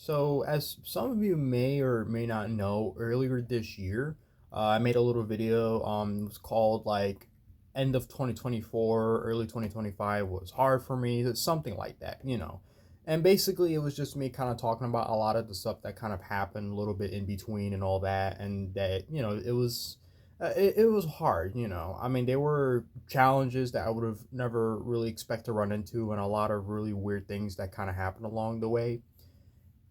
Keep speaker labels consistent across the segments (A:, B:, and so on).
A: So, as some of you may or may not know, earlier this year, I made a little video. It was called like "End of 2024, Early 2025 was hard for me." It's something like that. And basically, it was just me kind of talking about a lot of the stuff that kind of happened a little bit in between and all that, and that it was hard. I mean, there were challenges that I would have never really expect to run into, and a lot of really weird things that kind of happened along the way.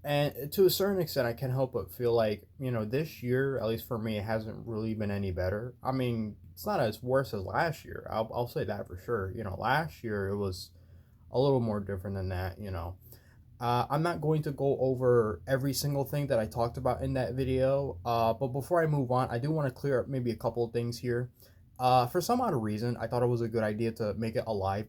A: And to a certain extent, I can't help but feel like, this year, at least for me, it hasn't really been any better. I mean, it's not as worse as last year. I'll say that for sure. Last year it was a little more different than that. I'm not going to go over every single thing that I talked about in that video. But before I move on, I do want to clear up maybe a couple of things here. For some odd reason, I thought it was a good idea to make it a live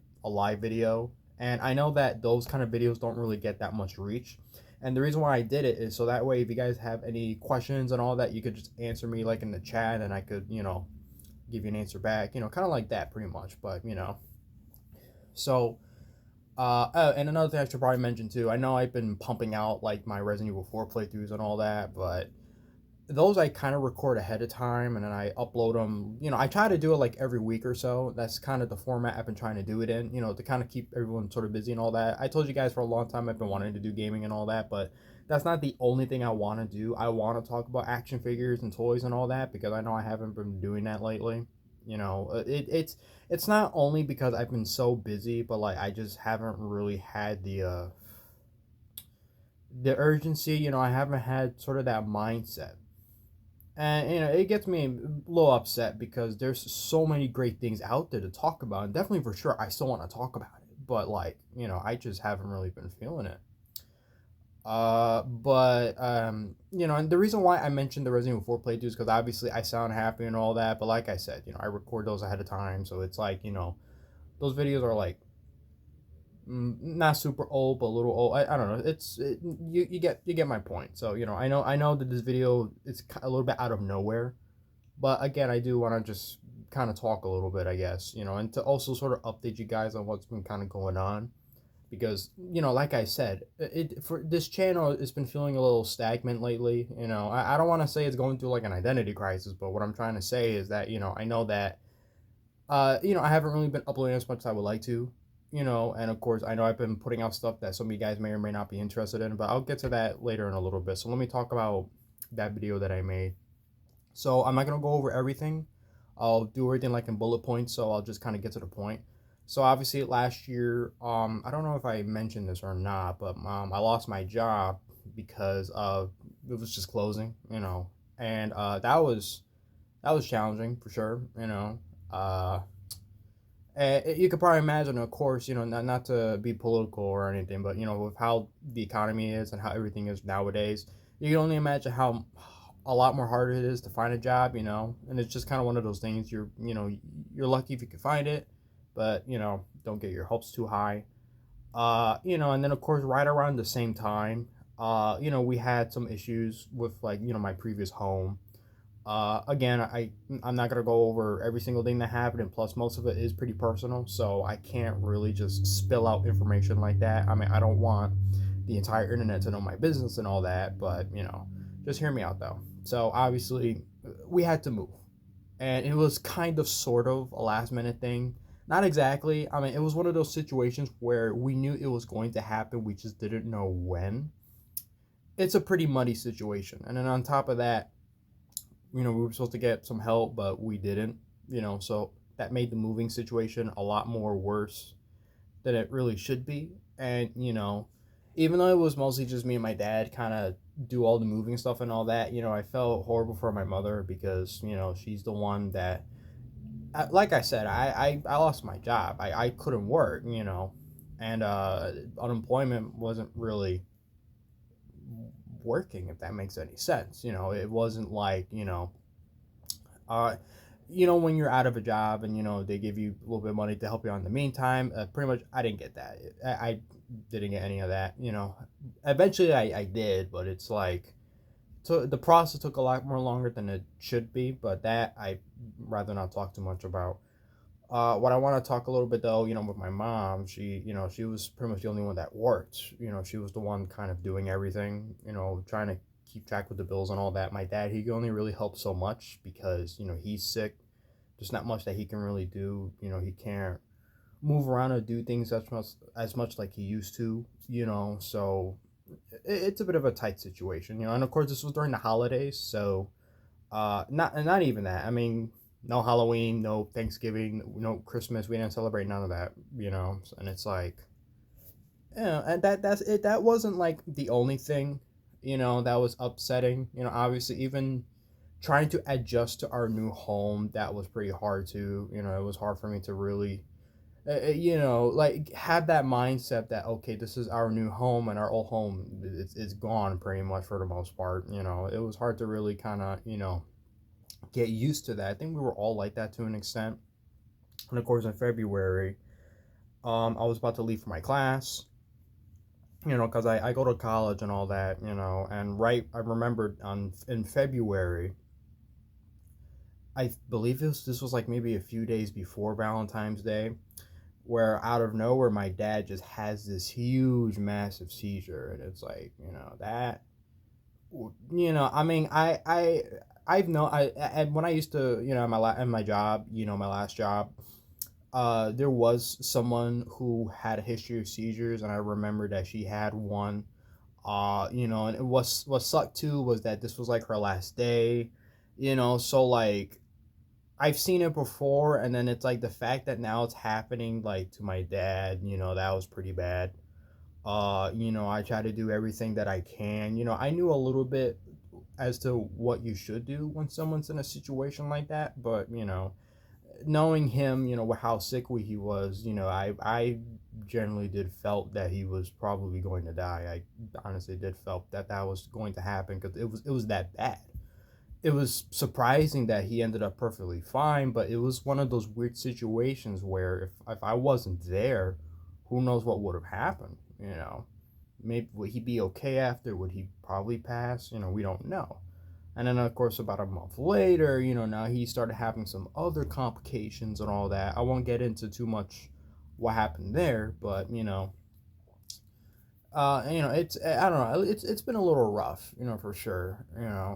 A: video. And I know that those kind of videos don't really get that much reach. And the reason why I did it is so that way, if you guys have any questions and all that, you could just answer me like in the chat, and I could, give you an answer back. Kind of like that, pretty much. But. So and another thing I should probably mention too, I know I've been pumping out like my Resident Evil 4 playthroughs and all that, but those I kind of record ahead of time and then I upload them. I try to do it like every week or so. That's kind of the format I've been trying to do it in, to kind of keep everyone sort of busy and all that. I told you guys for a long time I've been wanting to do gaming and all that, but that's not the only thing I want to do. I want to talk about action figures and toys and all that because I know I haven't been doing that lately. It's not only because I've been so busy, but like I just haven't really had the urgency. I haven't had sort of that mindset. And it gets me a little upset because there's so many great things out there to talk about, and definitely for sure I still want to talk about it. But like, I just haven't really been feeling it. And the reason why I mentioned the Resident Evil 4 playthroughs is because obviously I sound happy and all that, but like I said, I record those ahead of time, so it's like, those videos are like not super old, but a little old. I don't know. You get my point. So I know that this video is a little bit out of nowhere, but again, I do want to just kind of talk a little bit, I guess, and to also sort of update you guys on what's been kind of going on because like I said, it for this channel it's been feeling a little stagnant lately. I don't want to say it's going through like an identity crisis, but what I'm trying to say is that I know that I haven't really been uploading as much as I would like to. And of course I know I've been putting out stuff that some of you guys may or may not be interested in, but I'll get to that later in a little bit. So let me talk about that video that I made. So I'm not gonna go over everything. I'll do everything like in bullet points, so I'll just kind of get to the point. So obviously last year, I don't know if I mentioned this or not, but I lost my job because it was just closing, and that was challenging for sure. Uh, you could probably imagine, of course, not to be political or anything, but with how the economy is and how everything is nowadays, you can only imagine how a lot more harder it is to find a job, and it's just kind of one of those things. You're lucky if you can find it, but don't get your hopes too high. And then of course, right around the same time, we had some issues with like my previous home. Again, I'm not gonna go over every single thing that happened, and plus most of it is pretty personal, so I can't really just spill out information like that. I mean, I don't want the entire internet to know my business and all that, but just hear me out though. So obviously, we had to move, and it was kind of sort of a last minute thing. Not exactly. I mean, it was one of those situations where we knew it was going to happen, we just didn't know when. It's a pretty muddy situation, and then on top of that, we were supposed to get some help, but we didn't, so that made the moving situation a lot more worse than it really should be. And, even though it was mostly just me and my dad kind of do all the moving stuff and all that, I felt horrible for my mother because, she's the one that, like I said, I lost my job. I couldn't work, and unemployment wasn't really working, if that makes any sense. It wasn't like, uh, when you're out of a job and they give you a little bit of money to help you out in the meantime. Pretty much, I didn't get that. I didn't get any of that. Eventually, I did, but it's like, so the process took a lot more longer than it should be. But that I rather not talk too much about. What I want to talk a little bit though, with my mom, she was pretty much the only one that worked. She was the one kind of doing everything, trying to keep track with the bills and all that. My dad, he can only really help so much because, he's sick. There's not much that he can really do. He can't move around or do things as much like he used to, so it's a bit of a tight situation, and of course this was during the holidays, so not even that. I mean, no Halloween, no Thanksgiving, no Christmas. We didn't celebrate none of that, And it's like, and that's it. That wasn't like the only thing, that was upsetting. Obviously, even trying to adjust to our new home, that was pretty hard too. It was hard for me to really, like have that mindset that okay, this is our new home and our old home is gone pretty much for the most part. It was hard to really kind of get used to that. I think we were all like that to an extent. And of course, in February, I was about to leave for my class, because I go to college and all that, and right, I remembered in February, I believe this was like maybe a few days before Valentine's Day, where out of nowhere, my dad just has this huge, massive seizure. And it's like, that, I mean, I've known, and when I used to, in my job, my last job, there was someone who had a history of seizures, and I remember that she had one. And what sucked too was that this was like her last day, so like I've seen it before, and then it's like the fact that now it's happening like to my dad, that was pretty bad. I try to do everything that I can. I knew a little bit as to what you should do when someone's in a situation like that, but knowing him, how sickly he was, I generally did felt that he was probably going to die. I honestly did felt that that was going to happen because it was that bad. It was surprising that he ended up perfectly fine, but it was one of those weird situations where if I wasn't there, who knows what would have happened, Maybe would he be okay after? Would he probably pass? We don't know. And then, of course, about a month later, now he started having some other complications and all that. I won't get into too much what happened there, but it's I don't know, it's been a little rough, for sure.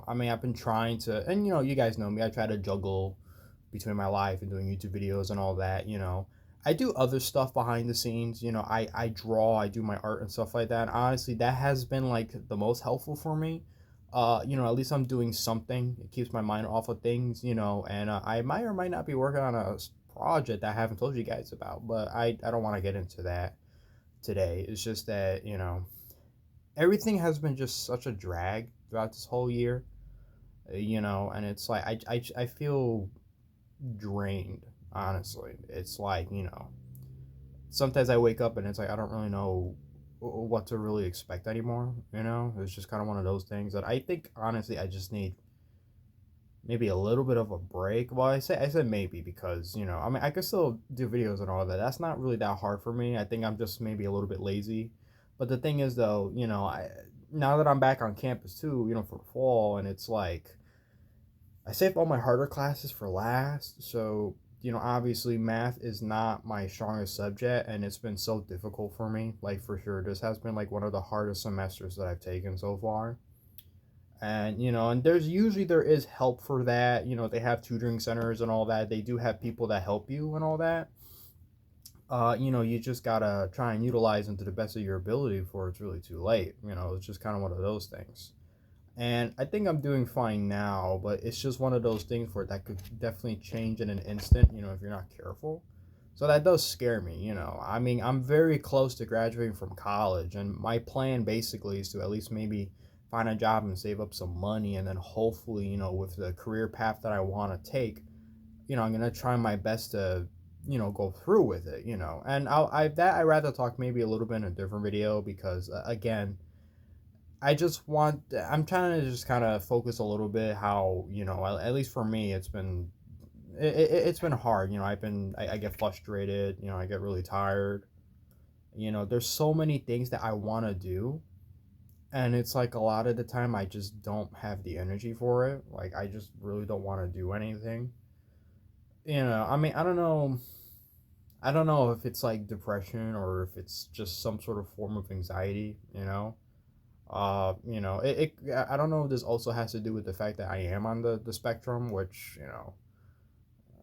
A: I mean, I've been trying to, and you guys know me. I try to juggle between my life and doing YouTube videos and all that. I do other stuff behind the scenes. I draw, I do my art and stuff like that. Honestly, that has been like the most helpful for me. At least I'm doing something. It keeps my mind off of things, and I might or might not be working on a project that I haven't told you guys about, but I don't want to get into that today. It's just that, everything has been just such a drag throughout this whole year, and it's like I feel drained, honestly. It's like, sometimes I wake up and it's like I don't really know what to really expect anymore, It's just kind of one of those things that I think, honestly, I just need maybe a little bit of a break. Well, I said maybe because, I mean, I could still do videos and all that. That's not really that hard for me. I think I'm just maybe a little bit lazy. But the thing is though, I now that I'm back on campus too, for fall, and it's like I saved all my harder classes for last. So, obviously math is not my strongest subject, and it's been so difficult for me. Like, for sure, this has been like one of the hardest semesters that I've taken so far. And and there is help for that. They have tutoring centers and all that. They do have people that help you and all that. You just gotta try and utilize them to the best of your ability before it's really too late. It's just kind of one of those things. And I think I'm doing fine now, but it's just one of those things where that could definitely change in an instant, if you're not careful. So that does scare me. I mean, I'm very close to graduating from college, and my plan basically is to at least maybe find a job and save up some money, and then hopefully, with the career path that I want to take, I'm gonna try my best to, go through with it, And I rather talk maybe a little bit in a different video because again, I'm trying to just kind of focus a little bit how, at least for me, it's been hard. I get frustrated, I get really tired. There's so many things that I want to do, and it's like a lot of the time I just don't have the energy for it. Like, I just really don't want to do anything. I mean, I don't know. I don't know if it's like depression or if it's just some sort of form of anxiety, you know. I don't know if this also has to do with the fact that I am on the spectrum, which,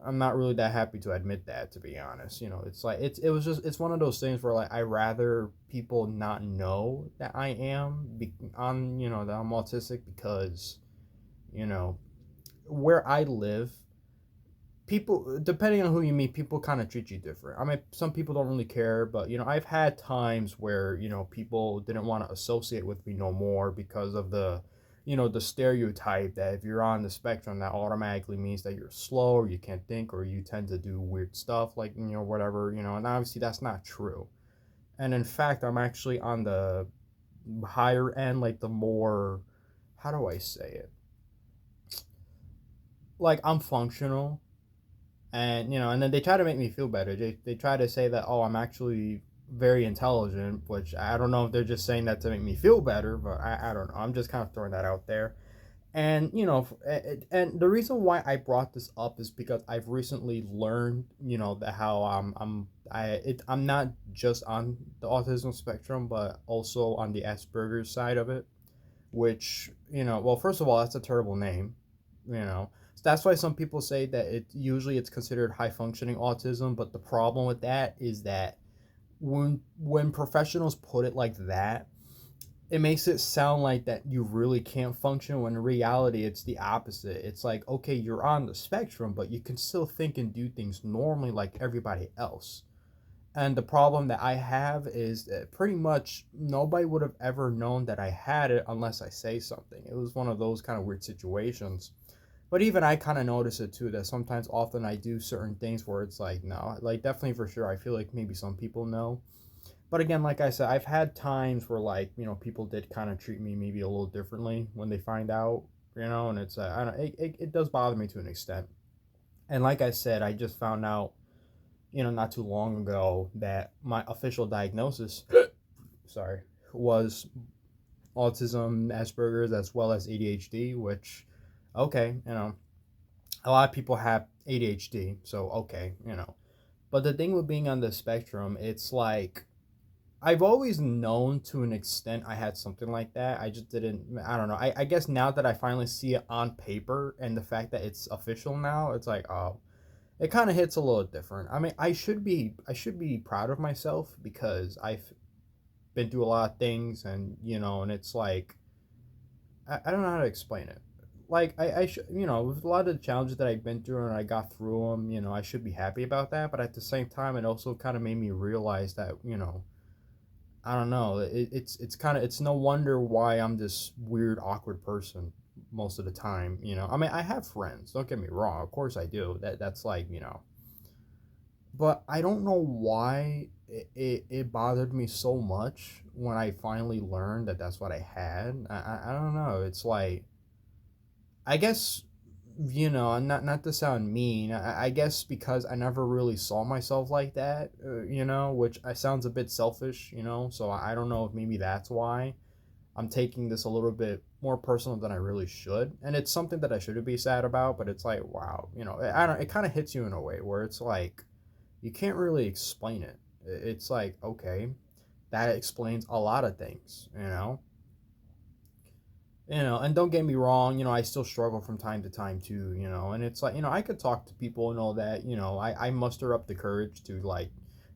A: I'm not really that happy to admit that, to be honest. It's like it's one of those things where like I rather people not know that I am on, that I'm autistic, because, you know, where I live, people, depending on who you meet, people kind of treat you different. I mean, some people don't really care, but I've had times where people didn't want to associate with me no more because of the stereotype that if you're on the spectrum, that automatically means that you're slow, or you can't think, or you tend to do weird stuff, like, whatever, and obviously that's not true. And in fact, I'm actually on the higher end, like the more, how do I say it, like I'm functional. And and then they try to make me feel better. They try to say that, oh, I'm actually very intelligent, which I don't know if they're just saying that to make me feel better, but I don't know. I'm just kind of throwing that out there. And and the reason why I brought this up is because I've recently learned, that how I'm not just on the autism spectrum, but also on the Asperger's side of it, which, well, first of all, that's a terrible name, you know. So that's why some people say that it's considered high functioning autism, but the problem with that is that when professionals put it like that, it makes it sound like that you really can't function, when in reality it's the opposite. It's like, okay, you're on the spectrum, but you can still think and do things normally like everybody else. And the problem that I have is that pretty much nobody would have ever known that I had it unless I say something. It was one of those kind of weird situations. But even I kind of notice it too, that sometimes often I do certain things where it's like, no, like definitely for sure. I feel like maybe some people know. But again, like I said, I've had times where like, people did kind of treat me maybe a little differently when they find out, and it's, I don't, it does bother me to an extent. And like I said, I just found out, not too long ago, that my official diagnosis, sorry, was autism, Asperger's, as well as ADHD, which, okay, a lot of people have ADHD, so okay, But the thing with being on the spectrum, it's like, I've always known to an extent I had something like that. I just didn't, I don't know. I guess now that I finally see it on paper and the fact that it's official now, it's like, oh, it kind of hits a little different. I mean, I should be proud of myself because I've been through a lot of things, and and it's like, I don't know how to explain it. Like I should, with a lot of the challenges that I've been through and I got through them, I should be happy about that. But at the same time, it also kind of made me realize that, I don't know. It's kind of, it's no wonder why I'm this weird, awkward person most of the time. I mean, I have friends. Don't get me wrong. Of course I do. That's like, but I don't know why it bothered me so much when I finally learned that that's what I had. I don't know. It's like, I guess, not to sound mean, I guess because I never really saw myself like that, which I sounds a bit selfish, so I don't know if maybe that's why I'm taking this a little bit more personal than I really should. And it's something that I shouldn't be sad about, but it's like, wow, I don't, it kind of hits you in a way where it's like, you can't really explain it. It's like, okay, that explains a lot of things, and don't get me wrong, I still struggle from time to time too, and it's like, I could talk to people and all that, I muster up the courage to like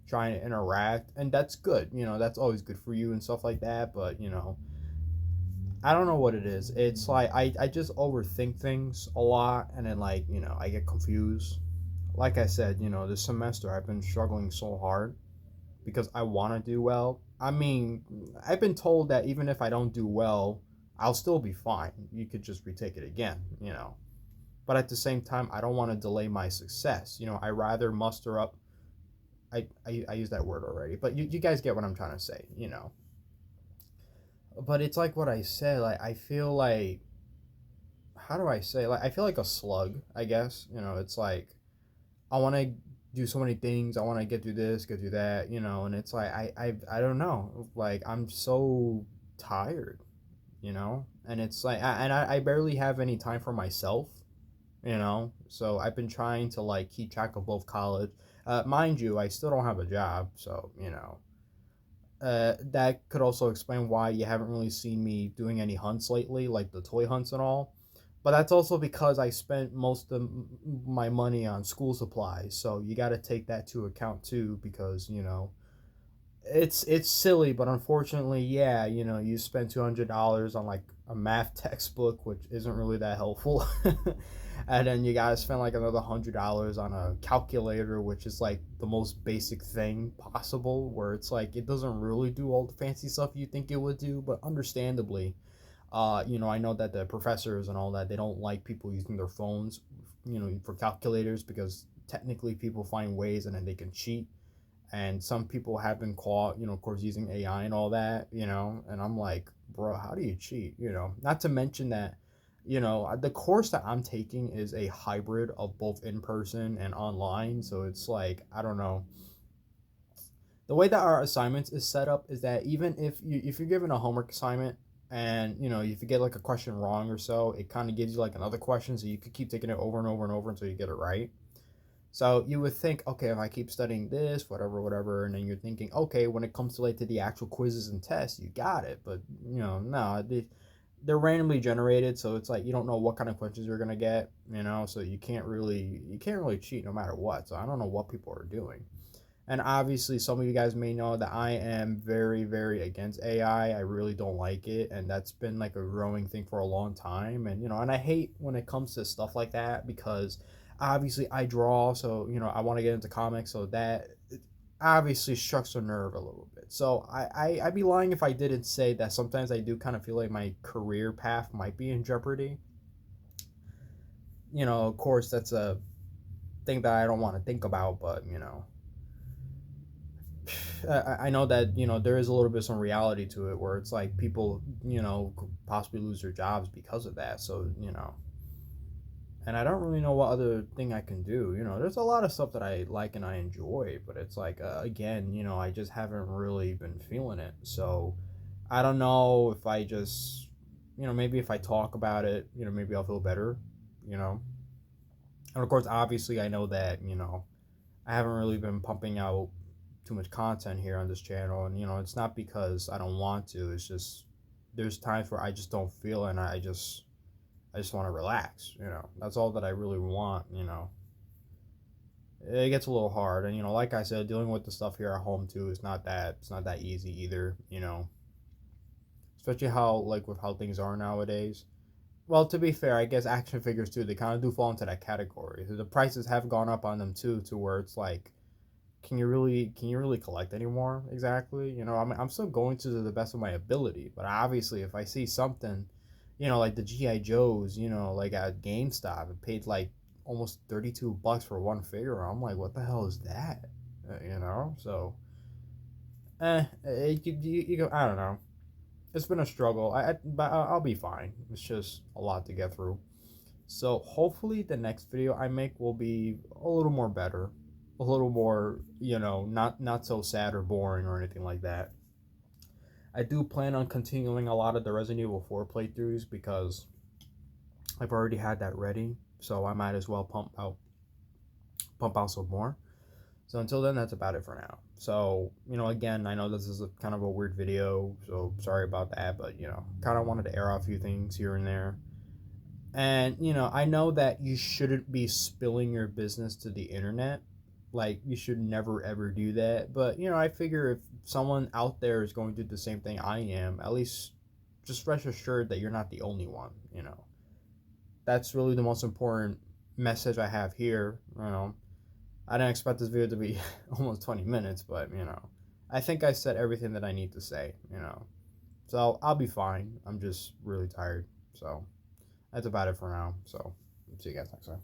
A: try and interact, and that's good, that's always good for you and stuff like that, but I don't know what it is. It's like I just overthink things a lot, and then like, I get confused. Like I said, this semester I've been struggling so hard because I want to do well. I mean, I've been told that even if I don't do well, I'll still be fine. You could just retake it again. But at the same time, I don't want to delay my success. I rather muster up. I use that word already, but you guys get what I'm trying to say. But it's like what I said. Like, I feel like, how do I say? Like, I feel like a slug, I guess. It's like, I want to do so many things. I want to get through this, get through that, and it's like, I don't know. Like, I'm so tired, and it's like, I barely have any time for myself. So I've been trying to like keep track of both college. Mind you, I still don't have a job, so that could also explain why you haven't really seen me doing any hunts lately, like the toy hunts and all. But that's also because I spent most of my money on school supplies, so you got to take that to account too, because it's silly, but unfortunately, yeah, you spend $200 on like a math textbook, which isn't really that helpful, and then you gotta spend like another $100 on a calculator, which is like the most basic thing possible, where it's like it doesn't really do all the fancy stuff you think it would do, but understandably, I know that the professors and all that, they don't like people using their phones, for calculators, because technically people find ways and then they can cheat, and some people have been caught, of course, using AI and all that, and I'm like, bro, how do you cheat? Not to mention that, the course that I'm taking is a hybrid of both in person and online, so it's like, I don't know. The way that our assignments is set up is that even if you're given a homework assignment, and if you get like a question wrong or so, it kind of gives you like another question, so you could keep taking it over and over and over until you get it right. So you would think, okay, if I keep studying this, whatever, whatever, and then you're thinking, okay, when it comes to like to the actual quizzes and tests, you got it. But no, they're randomly generated, so it's like you don't know what kind of questions you're gonna get, so you can't really cheat no matter what. So I don't know what people are doing. And obviously, some of you guys may know that I am very, very against AI. I really don't like it, and that's been like a growing thing for a long time. And and I hate when it comes to stuff like that, because obviously I draw, so I want to get into comics, so that obviously strikes a nerve a little bit. So I'd be lying if I didn't say that sometimes I do kind of feel like my career path might be in jeopardy. Of course, that's a thing that I don't want to think about, but I know that there is a little bit of some reality to it, where it's like people could possibly lose their jobs because of that. So and I don't really know what other thing I can do. There's a lot of stuff that I like and I enjoy, but it's like again, I just haven't really been feeling it. So I don't know if I just maybe if I talk about it, maybe I'll feel better. You know, and of course, obviously, I know that I haven't really been pumping out too much content here on this channel, and it's not because I don't want to. It's just there's times where I just don't feel, and I just want to relax. That's all that I really want. It gets a little hard, and like I said, dealing with the stuff here at home too is not that it's not that easy either. Especially how like with how things are nowadays. Well, to be fair, I guess action figures too, they kind of do fall into that category. So the prices have gone up on them too, to where it's like, can you really collect anymore? Exactly. I'm still going to the best of my ability, but obviously, if I see something, like the GI Joes, like at GameStop, it paid like almost $32 for one figure. I'm like, what the hell is that? So you go. I don't know. It's been a struggle. But I'll be fine. It's just a lot to get through. So hopefully the next video I make will be a little more better, a little more, not so sad or boring or anything like that. I do plan on continuing a lot of the Resident Evil 4 playthroughs, because I've already had that ready, so I might as well pump out some more. So until then, that's about it for now. So, again, I know this is kind of a weird video, so sorry about that, but, kind of wanted to air out a few things here and there. And, I know that you shouldn't be spilling your business to the internet. Like, you should never ever do that. But, I figure if someone out there is going through the same thing I am, at least just rest assured that you're not the only one. That's really the most important message I have here. I didn't expect this video to be almost 20 minutes, but, I think I said everything that I need to say. So I'll be fine. I'm just really tired. So that's about it for now. So see you guys next time.